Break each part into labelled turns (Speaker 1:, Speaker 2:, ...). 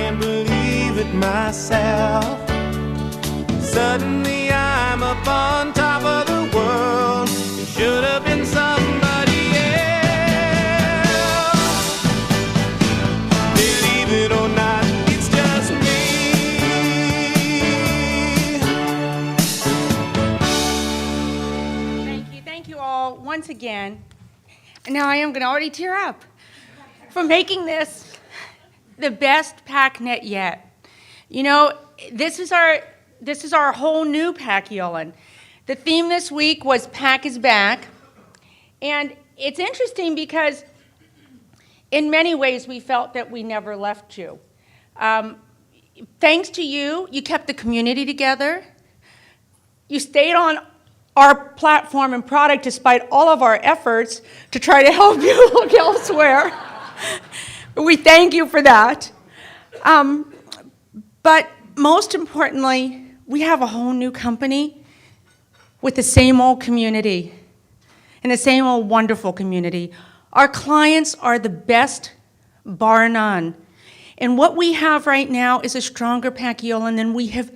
Speaker 1: can't believe it myself. Suddenly I'm up on top of the world. It should have been somebody else. Believe it or not, it's just me.
Speaker 2: Thank you all once again. And now I am going to already tear up for making this the best PACnet yet. You know, this is our whole new Paciolan. The theme this week was Pac is Back. And it's interesting because in many ways we felt that we never left you. Thanks to you, you kept the community together. You stayed on our platform and product despite all of our efforts to try to help you look elsewhere. We thank you for that. But most importantly, we have a whole new company with the same old community and the same old wonderful community. Our clients are the best, bar none. And what we have right now is a stronger Paciolan than we have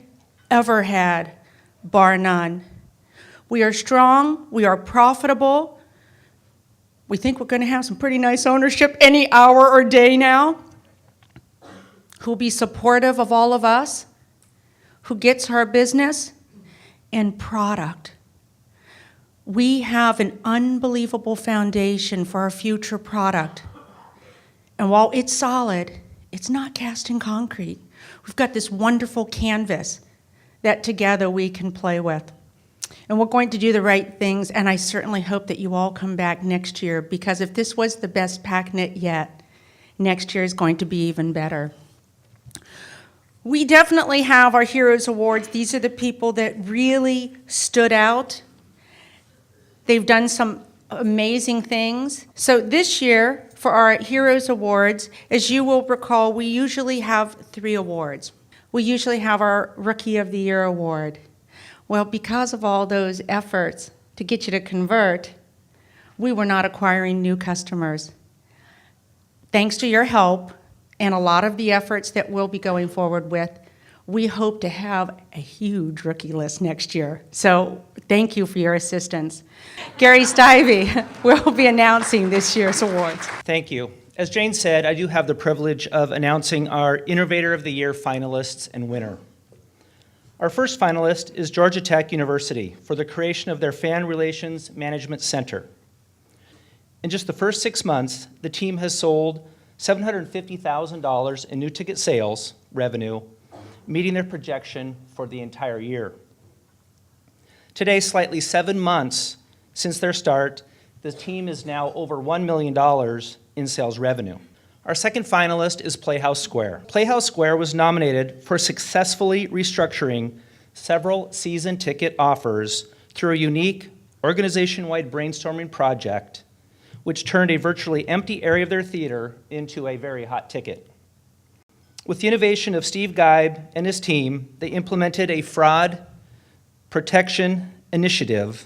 Speaker 2: ever had, bar none. We are strong, we are profitable. We think we're going to have some pretty nice ownership any hour or day now, who'll be supportive of all of us, who gets our business and product. We have an unbelievable foundation for our future product. And while it's solid, it's not cast in concrete. We've got this wonderful canvas that together we can play with. And we're going to do the right things, and I certainly hope that you all come back next year, because if this was the best PACnet yet, next year is going to be even better. We definitely have our Heroes Awards. These are the people that really stood out. They've done some amazing things. So this year, for our Heroes Awards, as you will recall, we usually have 3 awards. We usually have our Rookie of the Year award. Well, because of all those efforts to get you to convert, we were not acquiring new customers. Thanks to your help and a lot of the efforts that we'll be going forward with, we hope to have a huge rookie list next year. So thank you for your assistance. Gary Stivey will be announcing this year's awards.
Speaker 3: Thank you. As Jane said, I do have the privilege of announcing our Innovator of the Year finalists and winner. Our first finalist is Georgia Tech University for the creation of their Fan Relations Management Center. In just the first 6 months, the team has sold $750,000 in new ticket sales revenue, meeting their projection for the entire year. Today, slightly 7 months since their start, the team is now over $1 million in sales revenue. Our second finalist is Playhouse Square. Playhouse Square was nominated for successfully restructuring several season ticket offers through a unique organization-wide brainstorming project, which turned a virtually empty area of their theater into a very hot ticket. With the innovation of Steve Geib and his team, they implemented a fraud protection initiative.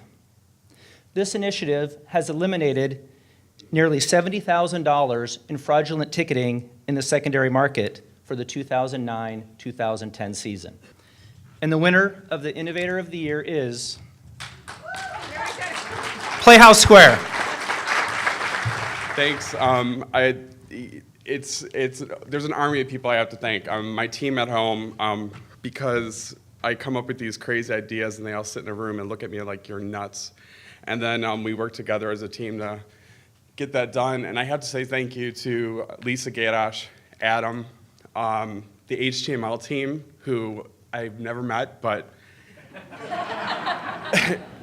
Speaker 3: This initiative has eliminated nearly $70,000 in fraudulent ticketing in the secondary market for the 2009-2010 season. And the winner of the Innovator of the Year is Playhouse Square.
Speaker 4: Thanks. There's an army of people I have to thank. My team at home, because I come up with these crazy ideas and they all sit in a room and look at me like you're nuts. And then we work together as a team to get that done. And I have to say thank you to Lisa Gadash, Adam, the HTML team, who I've never met, but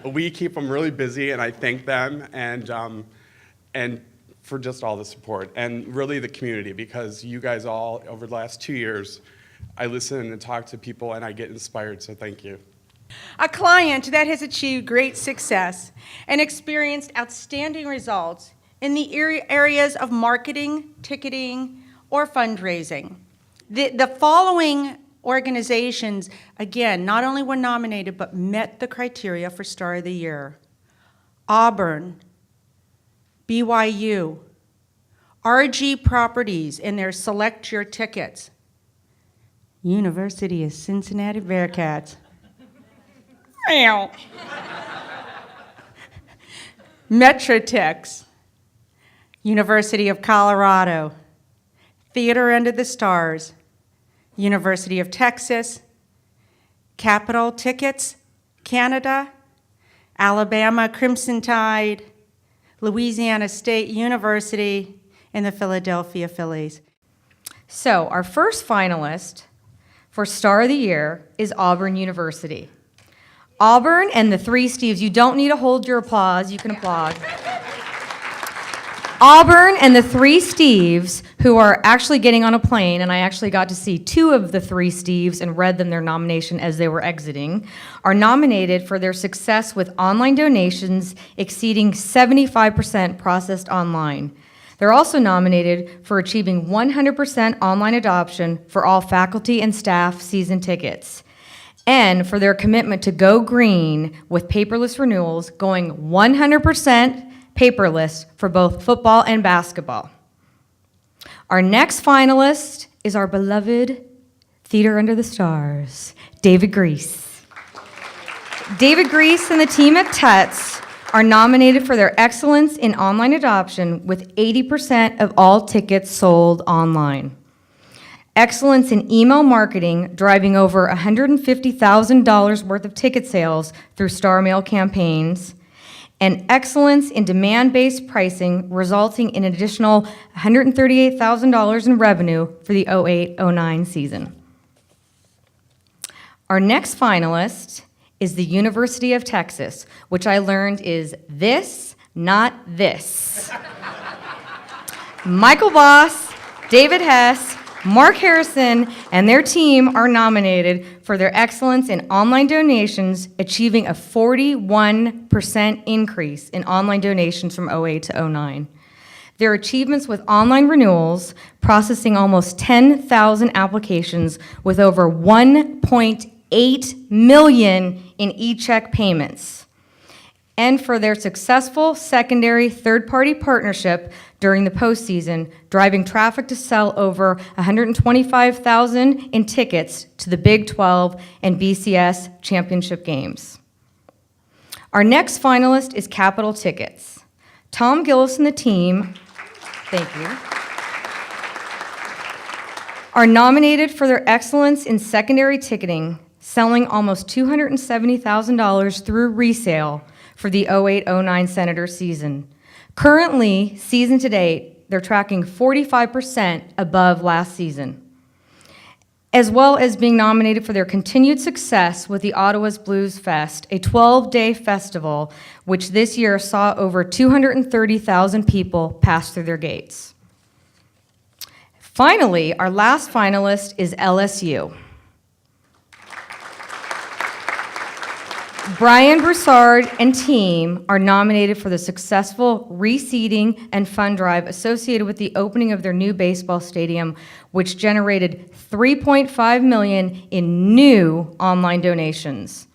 Speaker 4: we keep them really busy, and I thank them, and for just all the support, and really the community, because you guys all, over the last 2 years, I listen and talk to people, and I get inspired, so thank you.
Speaker 2: A client that has achieved great success and experienced outstanding results in the areas of marketing, ticketing, or fundraising. The following organizations, again, not only were nominated, but met the criteria for Star of the Year: Auburn, BYU, RG Properties in their Select Your Tickets, University of Cincinnati Bearcats. Meow. Metrotechs, University of Colorado, Theater Under the Stars, University of Texas, Capital Tickets, Canada, Alabama Crimson Tide, Louisiana State University, and the Philadelphia Phillies.
Speaker 5: So our first finalist for Star of the Year is Auburn University. Auburn and the three Steves, you don't need to hold your applause, you can applaud. Auburn and the three Steves, who are actually getting on a plane, and I actually got to see two of the three Steves and read them their nomination as they were exiting, are nominated for their success with online donations exceeding 75% processed online. They're also nominated for achieving 100% online adoption for all faculty and staff season tickets, and for their commitment to go green with paperless renewals, going 100% paperless for both football and basketball. Our next finalist is our beloved Theater Under the Stars, David Grease. David Grease and the team at Tuts are nominated for their excellence in online adoption with 80% of all tickets sold online. Excellence in email marketing, driving over $150,000 worth of ticket sales through Star Mail campaigns, and excellence in demand-based pricing, resulting in an additional $138,000 in revenue for the 08-09 season. Our next finalist is the University of Texas, which I learned is this, not this. Michael Voss, David Hess, Mark Harrison, and their team are nominated for their excellence in online donations, achieving a 41% increase in online donations from 08 to 09. Their achievements with online renewals, processing almost 10,000 applications with over 1.8 million in e-check payments, and for their successful secondary third-party partnership during the postseason, driving traffic to sell over 125,000 in tickets to the Big 12 and BCS championship games. Our next finalist is Capital Tickets. Tom Gillis and the team, thank you, are nominated for their excellence in secondary ticketing, selling almost $270,000 through resale for the 08-09 Senator season. Currently, season to date, they're tracking 45% above last season, as well as being nominated for their continued success with the Ottawa's Blues Fest, a 12-day festival, which this year saw over 230,000 people pass through their gates. Finally, our last finalist is LSU. Brian Broussard and team are nominated for the successful reseeding and fund drive associated with the opening of their new baseball stadium, which generated $3.5 million in new online donations,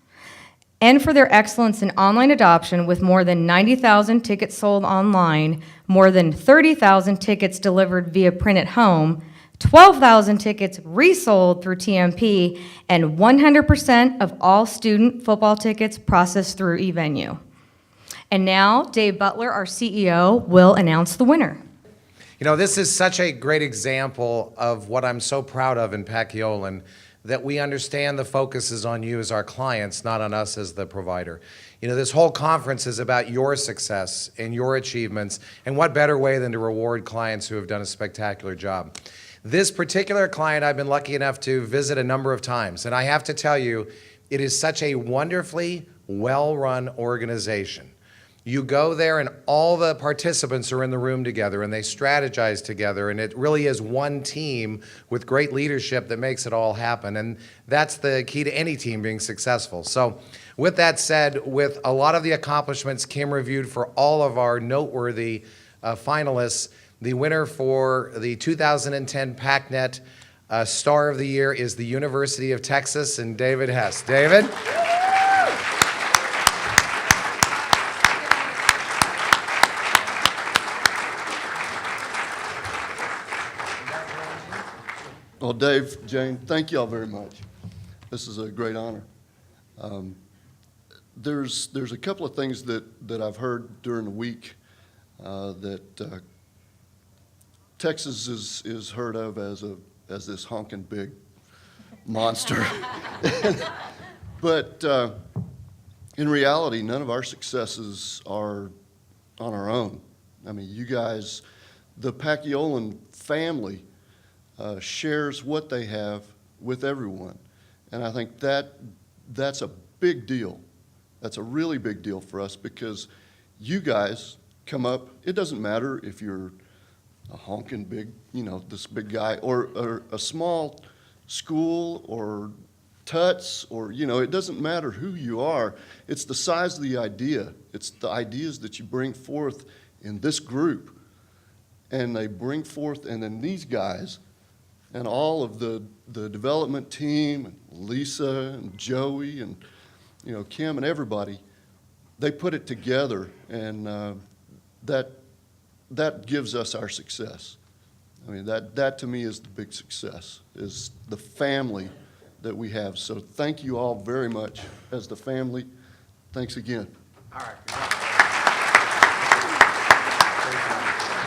Speaker 5: and for their excellence in online adoption with more than 90,000 tickets sold online, more than 30,000 tickets delivered via print at home, 12,000 tickets resold through TMP, and 100% of all student football tickets processed through eVenue. And now, Dave Butler, our CEO, will announce the winner.
Speaker 6: You know, this is such a great example of what I'm so proud of in Paciolan, that we understand the focus is on you as our clients, not on us as the provider. You know, this whole conference is about your success and your achievements, and what better way than to reward clients who have done a spectacular job. This particular client I've been lucky enough to visit a number of times, and I have to tell you, it is such a wonderfully well-run organization. You go there and all the participants are in the room together and they strategize together, and it really is one team with great leadership that makes it all happen, and that's the key to any team being successful. So with that said, with a lot of the accomplishments Kim reviewed for all of our noteworthy finalists, the winner for the 2010 PACnet Star of the Year is the University of Texas and David Hess. David?
Speaker 7: Well, Dave, Jane, thank you all very much. This is a great honor. There's a couple of things that I've heard during the week that Texas is heard of as this honking big monster. But in reality, none of our successes are on our own. I mean, you guys, the Paciolan family shares what they have with everyone. And I think that's a big deal. That's a really big deal for us because you guys come up, it doesn't matter if you're a honking big, this big guy, or a small school or Tuts, or, it doesn't matter who you are. It's the size of the idea. It's the ideas that you bring forth in this group. And they bring forth, and then these guys and all of the development team, and Lisa and Joey and, Kim and everybody, they put it together, and that gives us our success. I mean, that to me is the big success, is the family that we have. So thank you all very much as the family. Thanks again.
Speaker 6: All right.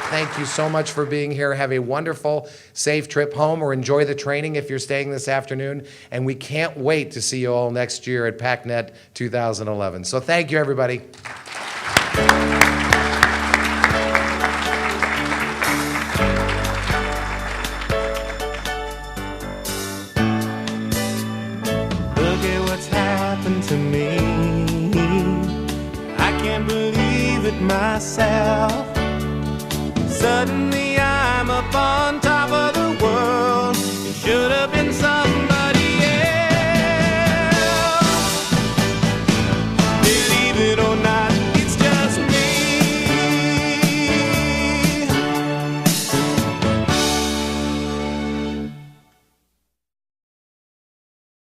Speaker 6: Thank you so much for being here. Have a wonderful, safe trip home, or enjoy the training if you're staying this afternoon. And we can't wait to see you all next year at PACnet 2011. So thank you, everybody.
Speaker 1: To me, I can't believe it myself. Suddenly I'm up on top of the world. It should have been some